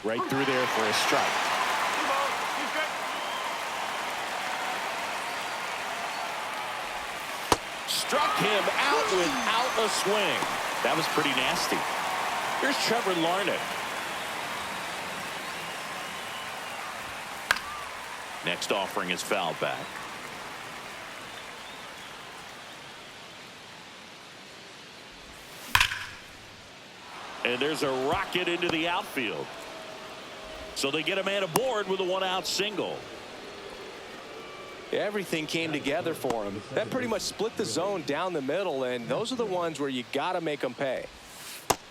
Right through there for a strike. Struck him out without a swing. That was pretty nasty. Here's Trevor Larnett. Next offering is fouled back. And there's a rocket into the outfield. So they get a man aboard with a one-out single. Everything came together for him. That pretty much split the zone down the middle, and those are the ones where you got to make them pay.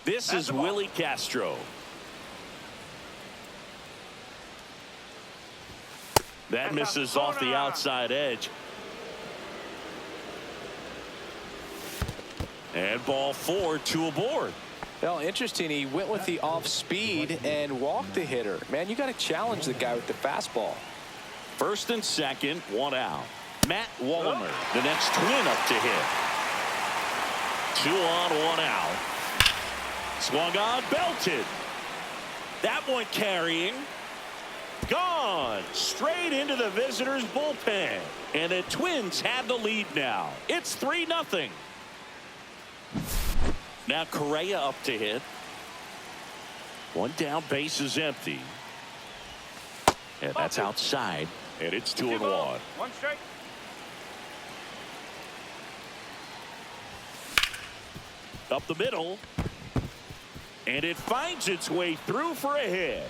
This is Willie Castro. That misses off the outside edge. And ball 4, 2 aboard. Well, interesting. He went with the off speed and walked the hitter. Man, you got to challenge the guy with the fastball. First and second, 1 out. Matt Wallner, the next twin up to hit. 2 on, 1 out. Swung on, belted. That one carrying. Gone. Straight into the visitors' bullpen. And the Twins have the lead now. It's 3-0. Now Correa up to hit. 1 down, base is empty. And that's outside. And it's 2-1. 1 strike. Up the middle. And it finds its way through for a hit.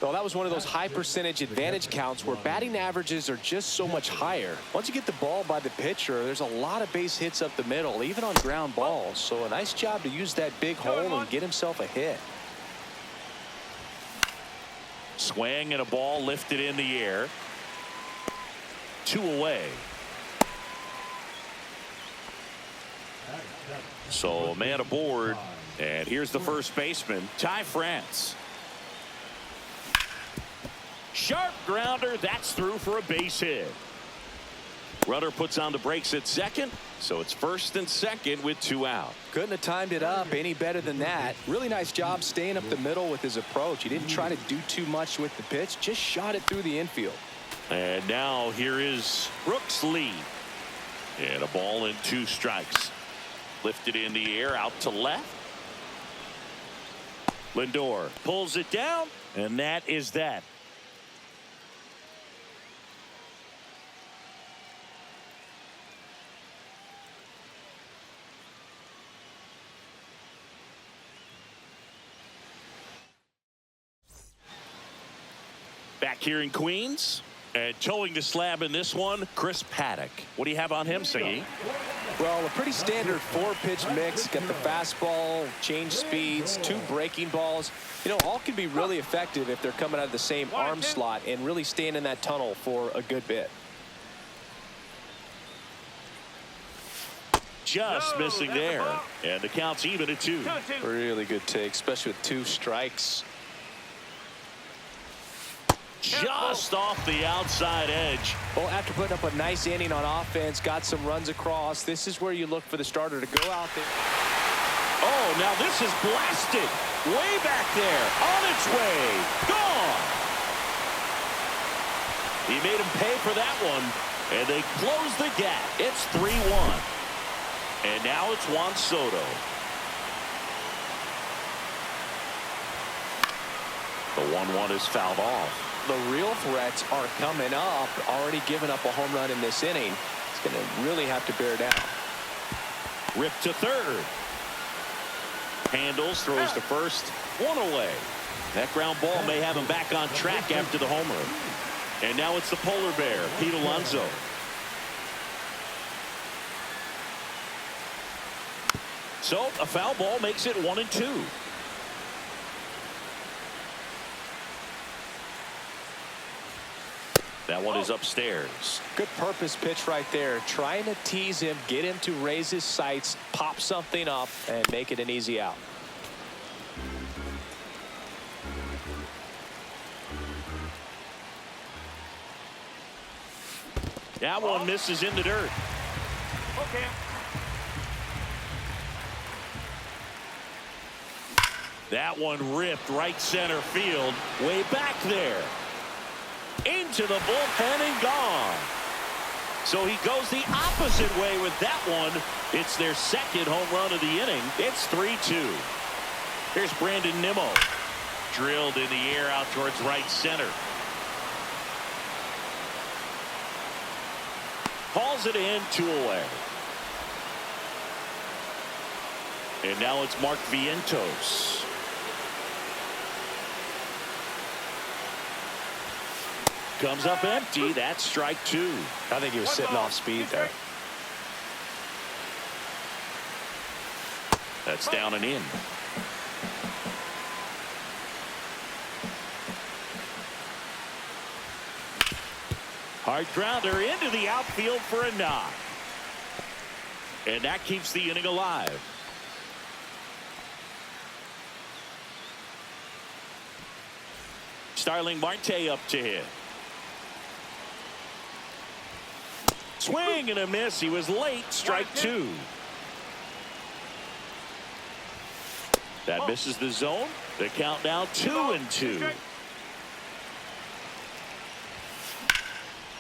Well, that was one of those high percentage advantage counts where batting averages are just so much higher. Once you get the ball by the pitcher, there's a lot of base hits up the middle, even on ground balls. So a nice job to use that big hole and get himself a hit. Swing and a ball lifted in the air. 2 away. So a man aboard. And here's the first baseman, Ty France. Sharp grounder. That's through for a base hit. Runner puts on the brakes at second. So it's first and second with 2 out. Couldn't have timed it up any better than that. Really nice job staying up the middle with his approach. He didn't try to do too much with the pitch. Just shot it through the infield. And now here is Brooks Lee. And a ball and 2 strikes. Lifted in the air out to left. Lindor pulls it down. And that is that. Back here in Queens, and towing the slab in this one, Chris Paddock. What do you have on him, Siggy? Well, a pretty standard 4-pitch mix. Got the fastball, change speeds, 2 breaking balls. You know, all can be really effective if they're coming out of the same arm slot and really staying in that tunnel for a good bit. Just missing there, and the count's even at 2. Really good take, especially with 2 strikes. Just off the outside edge. Well, after putting up a nice inning on offense, got some runs across, this is where you look for the starter to go out there. Oh, now this is blasted. Way back there. On its way. Gone. He made him pay for that one. And they close the gap. It's 3-1. And now it's Juan Soto. The 1-1 is fouled off. The real threats are coming up. Already given up a home run in this inning. It's going to really have to bear down. Ripped to third. Handles, throws to first. 1 away. That ground ball may have him back on track after the homer. And now it's the polar bear, Pete Alonso. So a foul ball makes it 1-2. That one is upstairs. Good purpose pitch right there. Trying to tease him, get him to raise his sights, pop something up, and make it an easy out. That one misses in the dirt. Okay. That one ripped right center field, way back there. Into the bullpen and gone. So he goes the opposite way with that one. It's their second home run of the inning. It's 3-2. Here's Brandon Nimmo. Drilled in the air out towards right center. Hauls it in, 2 away. And now it's Mark Vientos. Comes up empty. That's strike 2. I think he was sitting off speed there. That's down and in. Hard grounder into the outfield for a knock. And that keeps the inning alive. Starling Marte up to hit. Swing and a miss. He was late. Strike 2. That misses the zone. The count now 2-2.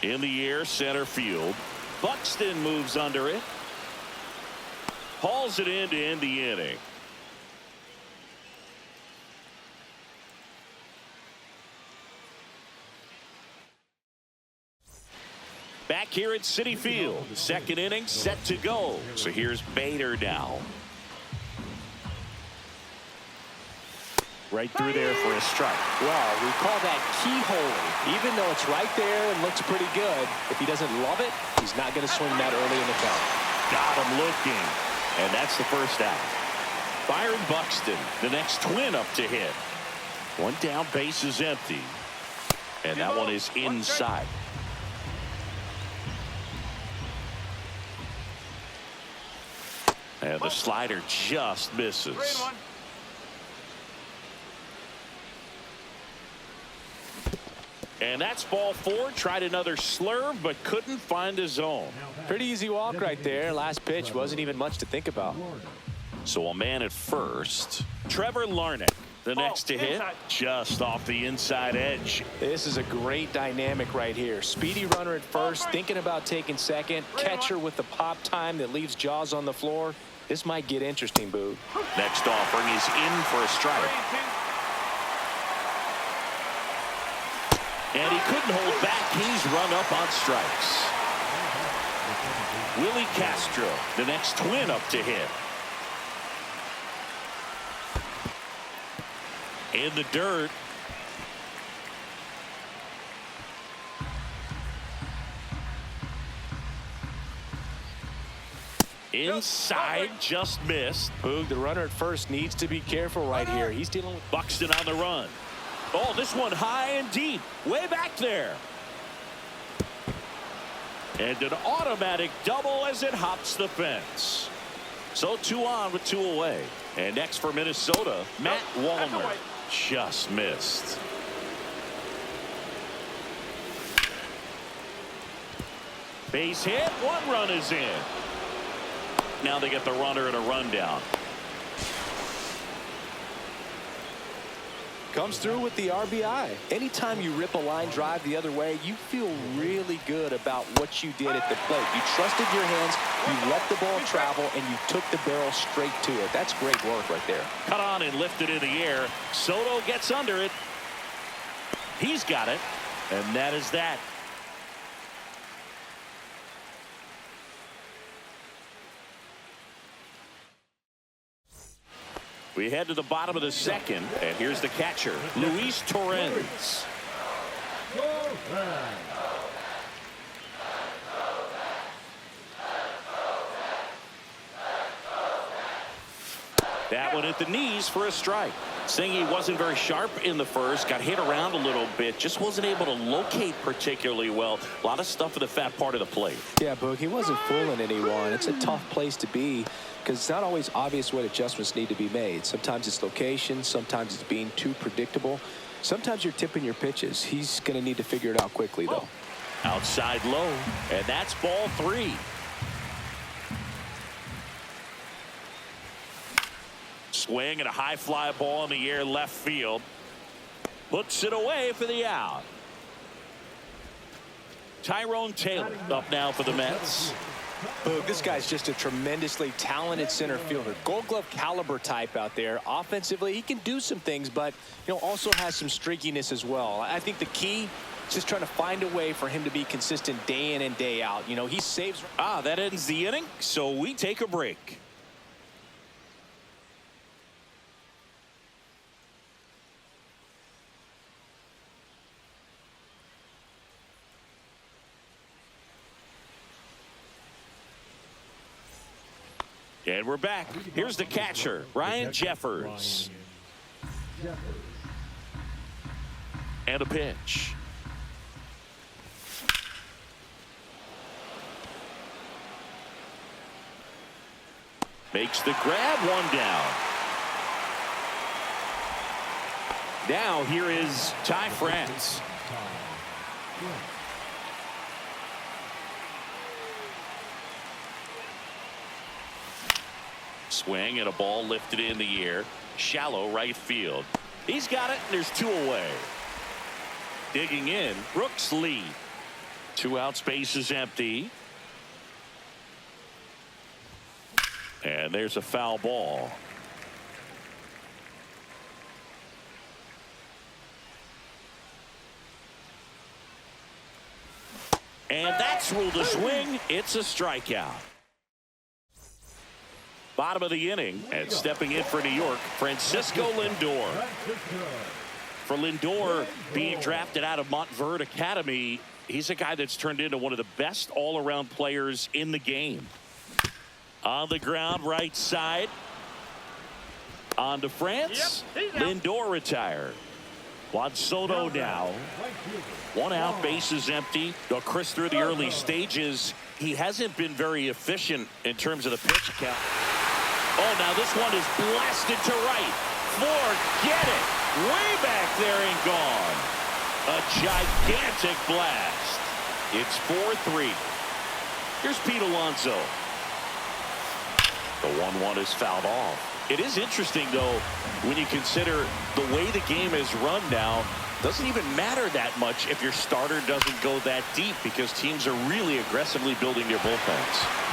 In the air, center field. Buxton moves under it. Hauls it in to end the inning. Back here at Citi Field, second inning set to go. So here's Bader now. Right through there for a strike. Well, we call that keyhole. Even though it's right there and looks pretty good, if he doesn't love it, he's not going to swing that early in the count. Got him looking. And that's the first out. Byron Buxton, the next twin up to hit. One down, base is empty. And that one is inside. And the slider just misses. And that's ball 4. Tried another slurve, but couldn't find a zone. Pretty easy walk right there. Last pitch wasn't even much to think about. So a man at first. Trevor Larnach, the next to hit, just off the inside edge. This is a great dynamic right here. Speedy runner at first, thinking about taking second. Catcher with the pop time that leaves Jaws on the floor. This might get interesting, Boog. Next offering is in for a strike. And he couldn't hold back. He's run up on strikes. Willie Castro, the next twin up to hit. In the dirt. Inside, just missed. Boog, the runner at first needs to be careful right here. He's dealing with Buxton on the run. Oh, this one high and deep, way back there. And an automatic double as it hops the fence. So 2 on with 2 away. And next for Minnesota, Matt Wallner. Just missed. Base hit, 1 run is in. Now they get the runner and a rundown. comes through with the RBI. Anytime you rip a line drive the other way, you feel really good about what you did at the plate. You trusted your hands, you let the ball travel, and you took the barrel straight to it. That's great work right there. Cut on and lifted in the air. Soto gets under it. He's got it, and that is that. We head to the bottom of the second, and here's the catcher, Luis Torrens. That one at the knees for a strike. Saying he wasn't very sharp in the first, got hit around a little bit, just wasn't able to locate particularly well. A lot of stuff in the fat part of the plate. Yeah, Boog, he wasn't fooling anyone. It's a tough place to be because it's not always obvious what adjustments need to be made. Sometimes it's location, sometimes it's being too predictable. Sometimes you're tipping your pitches. He's going to need to figure it out quickly, though. Outside low, and that's ball 3. Swing and a high fly ball in the air left field. Puts it away for the out. Tyrone Taylor up now for the Mets. Boog, this guy's just a tremendously talented center fielder. Gold Glove caliber type out there. Offensively, he can do some things, but also has some streakiness as well. I think the key is just trying to find a way for him to be consistent day in and day out. He saves. That ends the inning, so we take a break. And we're back. Here's the catcher, Ryan Jeffers. And a pitch. Makes the grab, one down. Now here is Ty France. Swing and a ball lifted in the air. Shallow right field. He's got it, and there's two away. Digging in, Brooks Lee. 2 outs, base is empty. And there's a foul ball. And that's ruled a swing. It's a strikeout. Bottom of the inning, and stepping in for New York, Francisco Lindor. For Lindor, being drafted out of Montverde Academy, he's a guy that's turned into one of the best all-around players in the game. On the ground, right side. On to France. Lindor retired. Juan Soto now. 1 out, bases empty. Chris, through the early stages, he hasn't been very efficient in terms of the pitch count. Oh, now this one is blasted to right. Forget it. Way back there and gone. A gigantic blast. It's 4-3. Here's Pete Alonso. The 1-1 is fouled off. It is interesting, though, when you consider the way the game is run now. Doesn't even matter that much if your starter doesn't go that deep, because teams are really aggressively building their bullpens.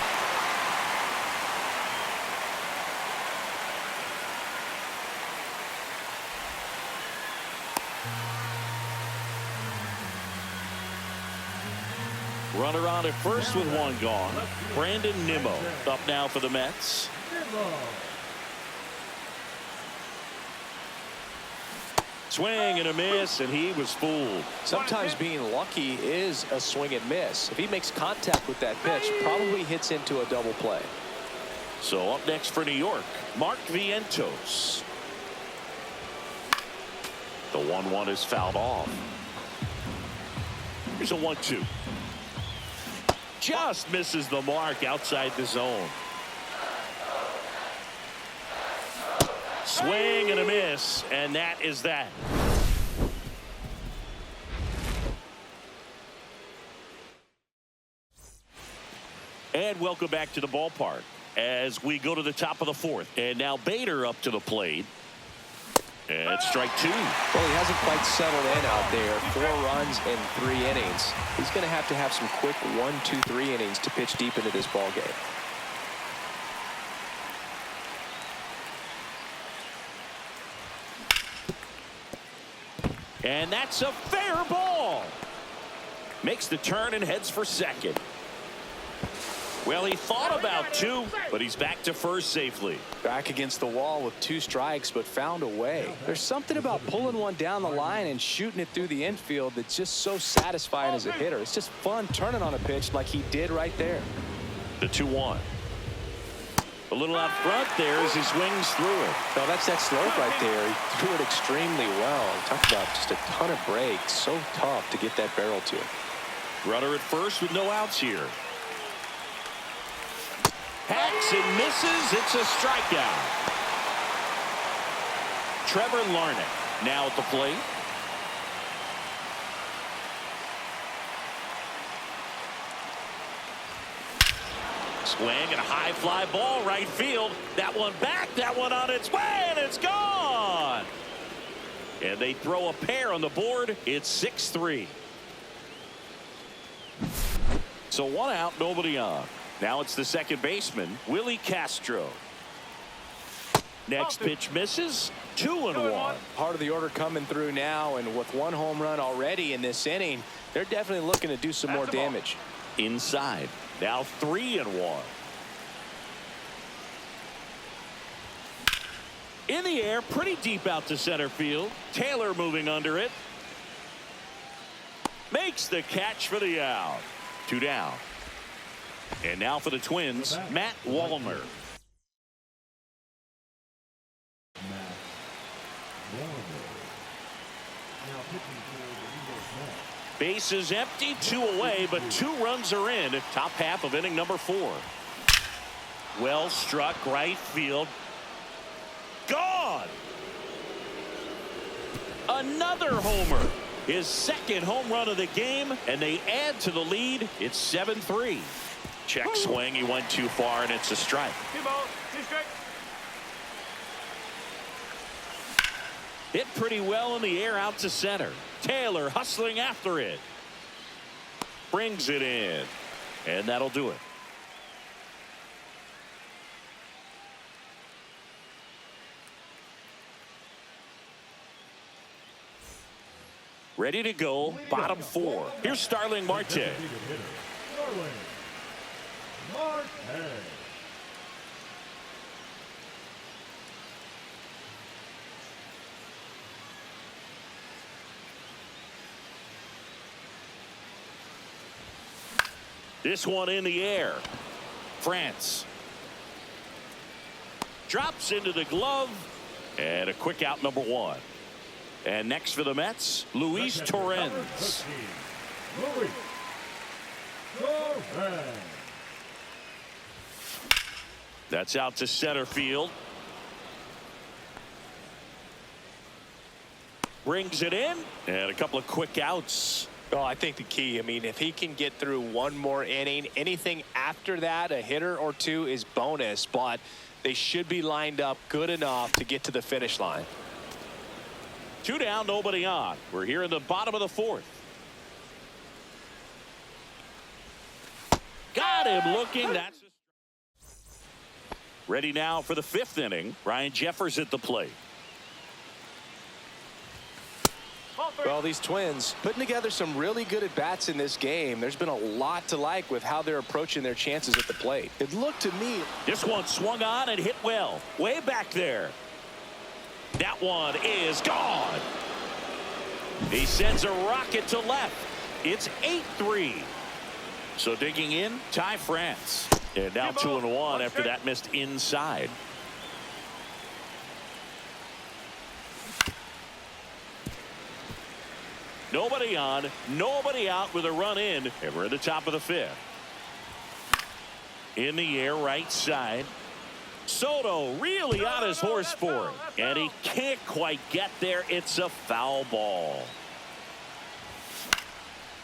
Runner on at first with 1 gone. Brandon Nimmo up now for the Mets. Swing and a miss, and he was fooled. Sometimes being lucky is a swing and miss. If he makes contact with that pitch, probably hits into a double play. So up next for New York, Mark Vientos. The 1-1 is fouled off. Here's a 1-2. Just misses the mark outside the zone. Swing and a miss, and that is that. And welcome back to the ballpark as we go to the top of the 4th. And now Bader up to the plate. And strike 2. Well, he hasn't quite settled in out there. 4 runs in 3 innings. He's going to have some quick 1, 2, 3 innings to pitch deep into this ball game. And that's a fair ball. Makes the turn and heads for second. Well, he thought about 2, but he's back to first safely. Back against the wall with 2 strikes, but found a way. There's something about pulling one down the line and shooting it through the infield that's just so satisfying as a hitter. It's just fun turning on a pitch like he did right there. The 2-1. A little out front there as he swings through it. No, that's that slope right there. He threw it extremely well. Talk about just a ton of breaks. So tough to get that barrel to. Runner at first with no outs here. Hacks and misses. It's a strikeout. Trevor Larnach now at the plate. Swing and a high fly ball right field. That one back, that one on its way, and it's gone. And they throw a pair on the board. It's 6-3. So 1 out, nobody on. Now it's the second baseman, Willie Castro. Next pitch misses. 2-1. Part of the order coming through now, and with 1 home run already in this inning, they're definitely looking to do some more damage. Inside. Now 3-1. In the air, pretty deep out to center field. Taylor moving under it. Makes the catch for the out. 2 down. And now for the Twins, Matt Wallner. Base is empty, 2 away, but 2 runs are in. Top half of inning number 4. Well struck right field. Gone. Another homer. His second home run of the game, and they add to the lead. It's 7-3. Check swing. He went too far, and it's a strike. Hit pretty well in the air out to center. Taylor hustling after it. Brings it in. And that'll do it. Ready to go. Bottom 4. Here's Starling Marte. This one in the air. France. Drops into the glove. And a quick out, number 1. And next for the Mets, Luis Torrens. That's out to center field. Brings it in. And a couple of quick outs. Well, I think the key, I mean, if he can get through 1 more inning, anything after that, a hitter or 2 is bonus, but they should be lined up good enough to get to the finish line. 2 down, nobody on. We're here in the bottom of the 4th. Got him looking. That's ready now for the 5th inning. Ryan Jeffers at the plate. Well, these Twins putting together some really good at-bats in this game. There's been a lot to like with how they're approaching their chances at the plate. It looked to me. This one swung on and hit well. Way back there. That one is gone. He sends a rocket to left. It's 8-3. So digging in, Ty France. And now 2-1 after that missed inside. Nobody on, nobody out with a run in, and we're at the top of the 5th. In the air, right side. Soto really on his horse for it, and he can't quite get there. It's a foul ball.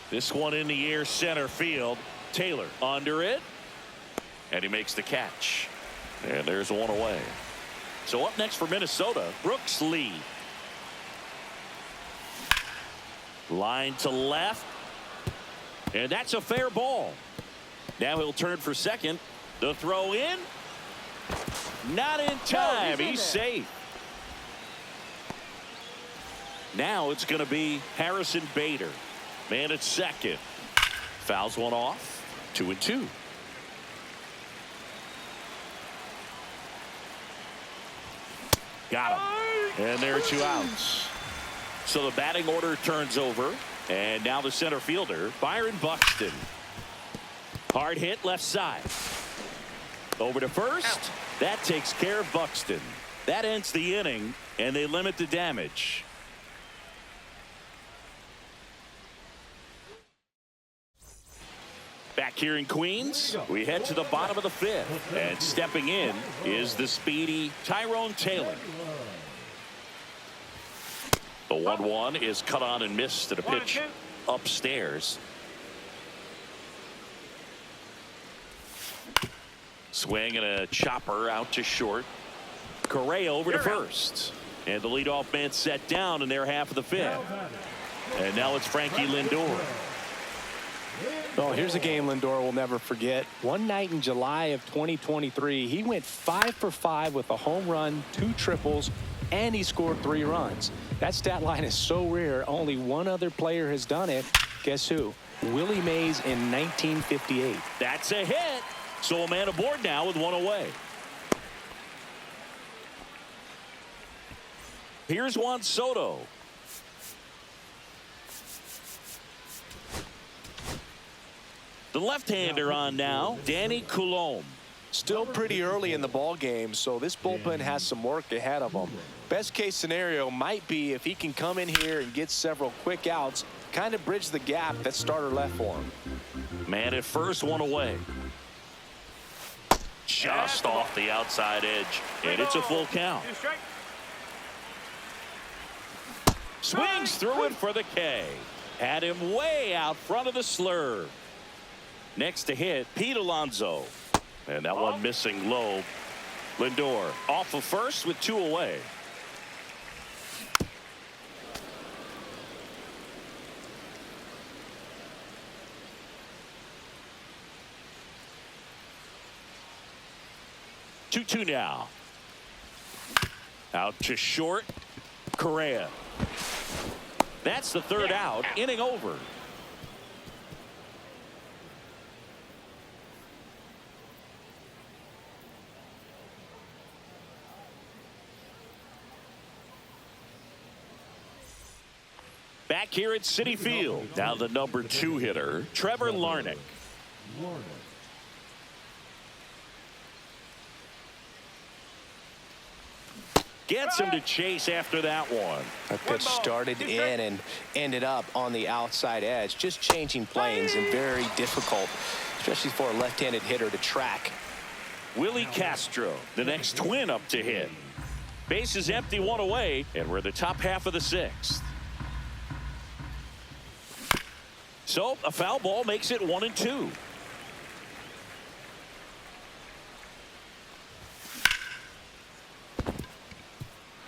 This one in the air, center field. Taylor under it, and he makes the catch. And there's 1 away. So up next for Minnesota, Brooks Lee. Line to left, and that's a fair ball. Now he'll turn for second. The throw in. Not in time. He's safe. Now it's going to be Harrison Bader. Man at second. Fouls one off. 2-2. Got him. And there are 2 outs. So the batting order turns over. And now the center fielder, Byron Buxton. Hard hit left side. Over to first. That takes care of Buxton. That ends the inning, and they limit the damage. Back here in Queens, we head to the bottom of the 5th. And stepping in is the speedy Tyrone Taylor. The 1-1 is cut on and missed at a pitch upstairs. Swing and a chopper out to short. Correa over to first. And the leadoff man set down in their half of the fifth. And now it's Frankie Lindor. Oh, here's a game Lindor will never forget. One night in July of 2023, he went 5 for 5 with a home run, 2 triples, and he scored 3 runs. That stat line is so rare, only one other player has done it. Guess who? Willie Mays in 1958. That's a hit. So a man aboard now with one away. Here's Juan Soto. The left-hander on now, Danny Coulombe. Still pretty early in the ball game, so this bullpen has some work ahead of them. Best case scenario might be if he can come in here and get several quick outs, kind of bridge the gap that starter left for him. Man at first, one away. Just off the outside edge, and it's a full count. Swings through it for the K. Had him way out front of the slurve. Next to hit, Pete Alonso. And that one missing low. Lindor off of first with 2 away. Two now. Out to short. Correa. That's the third out. Inning over. Back here at Citi Field. Now the number 2 hitter, Trevor Larnach. Gets him to chase after that one. That pitch started in and ended up on the outside edge. Just changing planes and very difficult, especially for a left-handed hitter to track. Willie Castro, the next Twin up to hit. Base is empty, 1 away, and we're the top half of the 6th. So a foul ball makes it 1-2.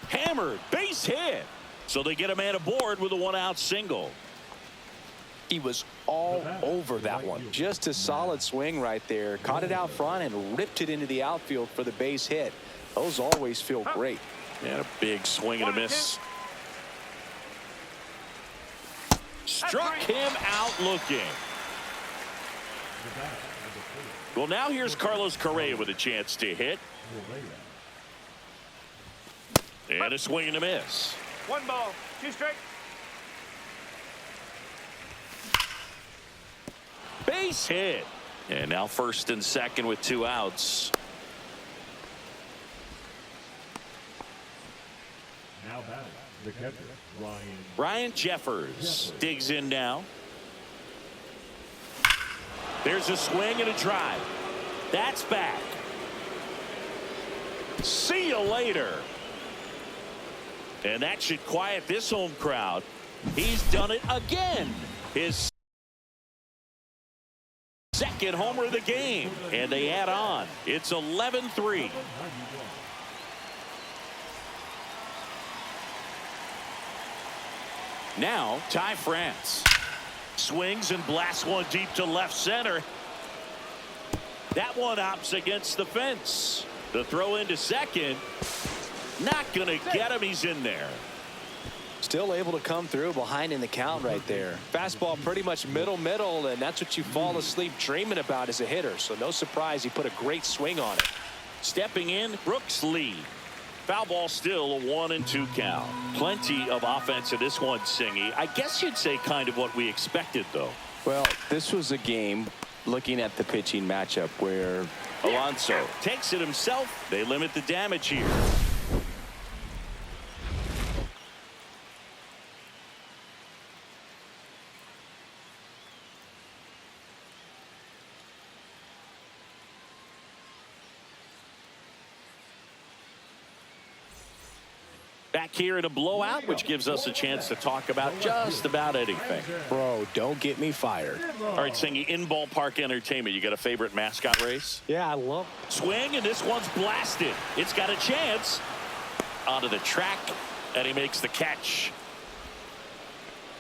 Hammered, base hit. So they get a man aboard with a 1-out single. He was all over that one. Just a solid swing right there. Caught it out front and ripped it into the outfield for the base hit. Those always feel great. And a big swing and a miss. Struck him out looking. Well, now here's Carlos Correa with a chance to hit. And a swing and a miss. 1 ball, 2 strike. Base hit. And now first and second with 2 outs. Now batting, the catcher, Ryan Jeffers digs in now. There's a swing and a drive. That's back. See you later. And that should quiet this home crowd. He's done it again. His second homer of the game. And they add on. It's 11-3. Now, Ty France swings and blasts one deep to left center. That one opts against the fence. The throw into second. Not going to get him. He's in there. Still able to come through behind in the count right there. Fastball pretty much middle, and that's what you fall asleep dreaming about as a hitter. So no surprise he put a great swing on it. Stepping in, Brooks Lee. Foul ball still a 1-2 count. Plenty of offense in this one, Singy. I guess you'd say kind of what we expected, though. Well, this was a game, looking at the pitching matchup, where Alonso takes it himself. They limit the damage here. Back here in a blowout, which gives us a chance to talk about just about anything. Bro, don't get me fired. All right, Singy, in ballpark entertainment, you got a favorite mascot race? Yeah, I love Swing, and this one's blasted. It's got a chance. Onto the track, and he makes the catch.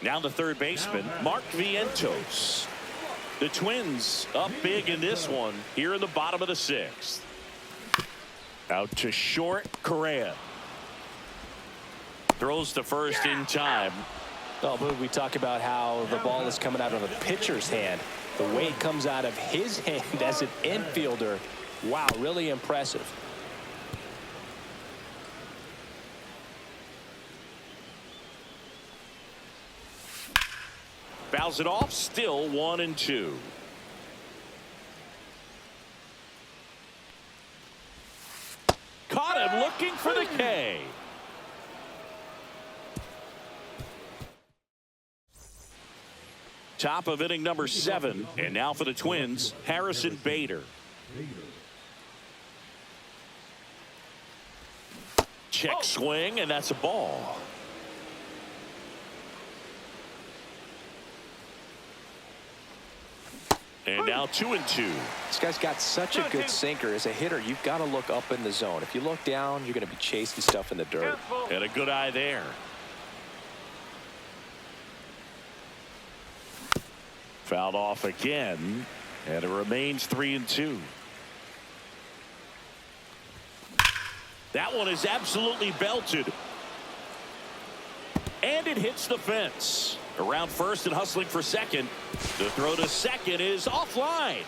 Now the third baseman, Mark Vientos. The Twins up big in this one here in the bottom of the sixth. Out to short, Correa. Throws to first in time. Oh, but we talk about how the ball is coming out of a pitcher's hand. The way it comes out of his hand as an infielder. Wow, really impressive. Fouls it off, still 1-2. Caught him looking for the K. Top of inning number 7, and now for the Twins, Harrison Bader. Check swing, and that's a ball. And now 2-2. This guy's got such a good sinker. As a hitter, you've got to look up in the zone. If you look down, you're going to be chasing stuff in the dirt. And a good eye there. Fouled off again, and it remains 3-2. That one is absolutely belted. And it hits the fence. Around first and hustling for second. The throw to second is offline.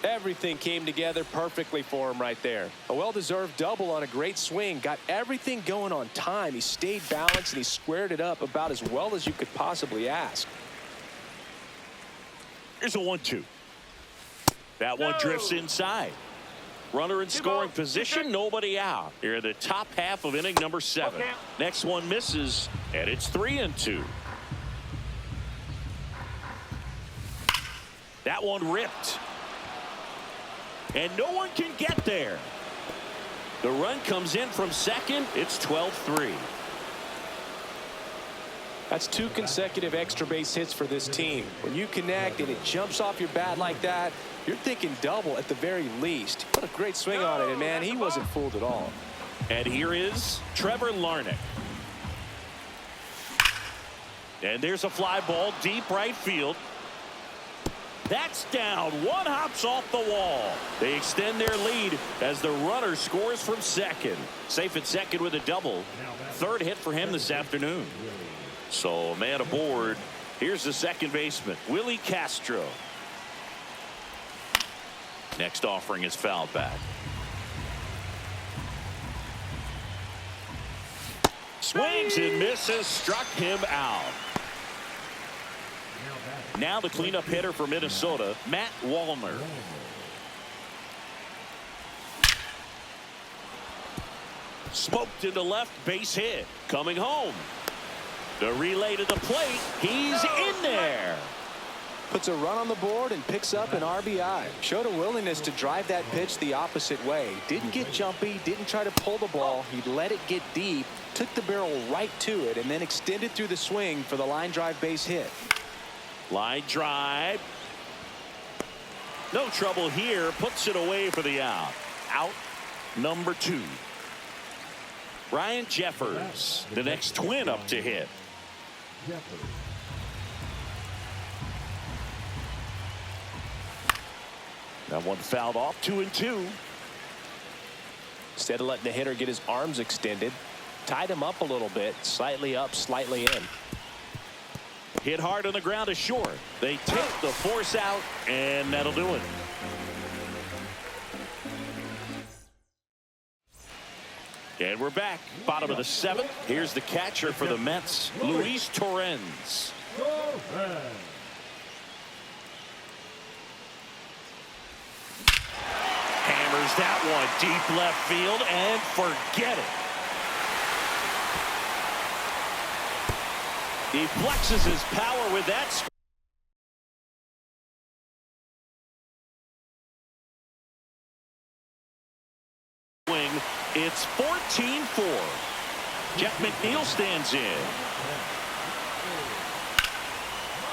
Everything came together perfectly for him right there. A well-deserved double on a great swing. Got everything going on time. He stayed balanced and he squared it up about as well as you could possibly ask. Here's a 1-2. That one drifts inside. Runner in scoring position, nobody out. Here in the top half of inning number 7. Next one misses, and it's 3-2. That one ripped. And no one can get there. The run comes in from second. It's 12-3. That's 2 consecutive extra base hits for this team. When you connect and it jumps off your bat like that, you're thinking double at the very least. What a great swing on it, and man, he wasn't fooled at all. And here is Trevor Larnach. And there's a fly ball deep right field. That's down. One hops off the wall. They extend their lead as the runner scores from second. Safe at second with a double. Third hit for him this afternoon. So a man aboard. Here's the second baseman, Willie Castro. Next offering is fouled back. Swings and misses, struck him out. Now the cleanup hitter for Minnesota, Matt Wallner. Smoked into left, base hit. Coming home. The relay to the plate. He's in there. Puts a run on the board and picks up an RBI. Showed a willingness to drive that pitch the opposite way. Didn't get jumpy, didn't try to pull the ball. He let it get deep, took the barrel right to it, and then extended through the swing for the line drive base hit. Line drive. No trouble here. Puts it away for the out. Out number 2. Ryan Jeffers, the next Twin up to hit. That one fouled off, 2-2. Instead of letting the hitter get his arms extended, tied him up a little bit, slightly up, slightly in. Hit hard on the ground to short. They take the force out, and that'll do it. And we're back. Bottom of the 7th. Here's the catcher for the Mets, Luis Torrens. Hammers that one deep left field and forget it. He flexes his power with that. Swing. It's 14-4. Jeff McNeil stands in.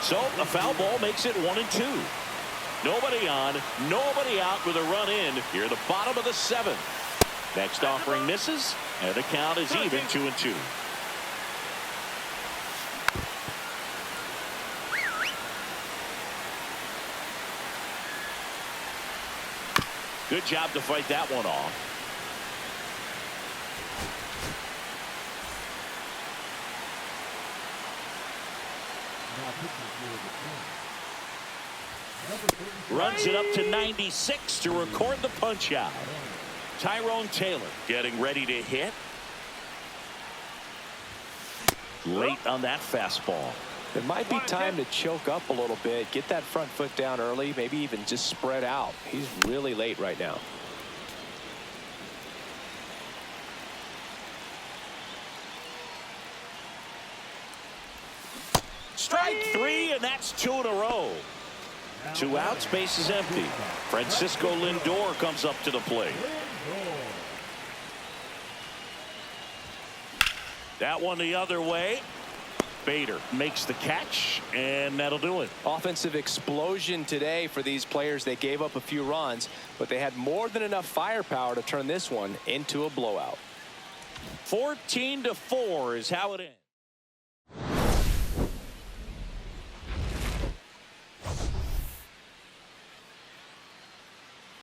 So a foul ball makes it 1-2. Nobody on, nobody out with a run in here at the bottom of the 7th. Next offering misses, and the count is even 2-2. Good job to fight that one off. Runs it up to 96 to record the punch out. Tyrone Taylor getting ready to hit. Late on that fastball. It might be time to choke up a little bit, get that front foot down early, maybe even just spread out. He's really late right now. Strike 3, and that's 2 in a row. 2 outs, base is empty. Francisco Lindor comes up to the plate. That one the other way. Bader makes the catch, and that'll do it. Offensive explosion today for these players. They gave up a few runs, but they had more than enough firepower to turn this one into a blowout. 14-4 is how it ends.